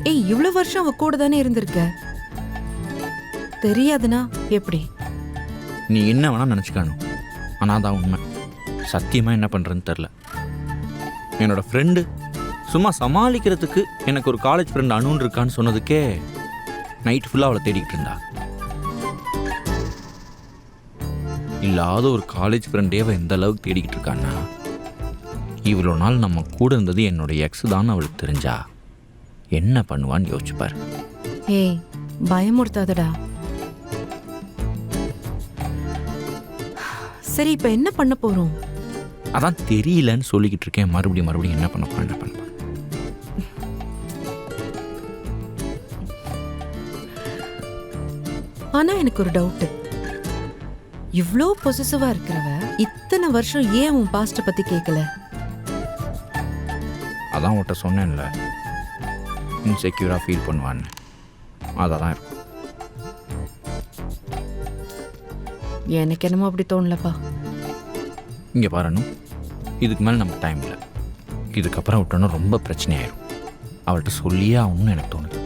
ஏய், இவ்வளவு வருஷம் அவ கூட தானே இருந்திருக்க. தெரியாதுன்னா எப்படி? நீ என்ன வேணா நினச்சிக்கணும், ஆனால் அதான் உண்மை. சத்தியமாக என்ன பண்ணுறதுன்னு தெரில. என்னோட ஃப்ரெண்டு சும்மா சமாளிக்கிறதுக்கு எனக்கு ஒரு காலேஜ் ஃப்ரெண்ட் அணுன்னு இருக்கான்னு சொன்னதுக்கே நைட் ஃபுல்லாக அவளை தேடிக்கிட்டு இருந்தா. இல்லாத ஒரு காலேஜ் ஃப்ரெண்டே அவள் எந்த அளவுக்கு தேடிக்கிட்டு இருக்கான்னா, இவ்வளோ நாள் நம்ம கூட இருந்தது என்னோட எக்ஸ் தான் அவளுக்கு தெரிஞ்சா என்ன பண்ணுவான்னு யோசிச்சுப்பார். ஏய், பயமுறுத்தாதடா. சரி, இப்ப என்ன பண்ண போறோம்? அதான் தெரியலன்னு சொல்லிக்கிட்டு இருக்கேன். மறுபடியும் என்ன பண்ண போறேன், என்ன பண்ண போறேன்? ஆனா எனக்கு ஒரு டவுட். இவ்ளோ பொசசிவா இருக்கிறவ இத்தனை வருஷம் ஏன் உன் பாஸ்ட பத்தி கேட்கல? அதான் உன்கிட்ட சொன்னேன்ல, இன்செக்யூராக ஃபீல் பண்ணுவான்னு. அதான் இருக்கும். எனக்கு என்னமோ அப்படி தோணலப்பா. இங்கே பாருன்னு, இதுக்கு மேலே நம்ம டைம் இல்லை. இதுக்கப்புறம் விட்டோன்னா ரொம்ப பிரச்சனையாயிரும். அவள்கிட்ட சொல்லியே ஆகணும்னு எனக்கு தோணுது.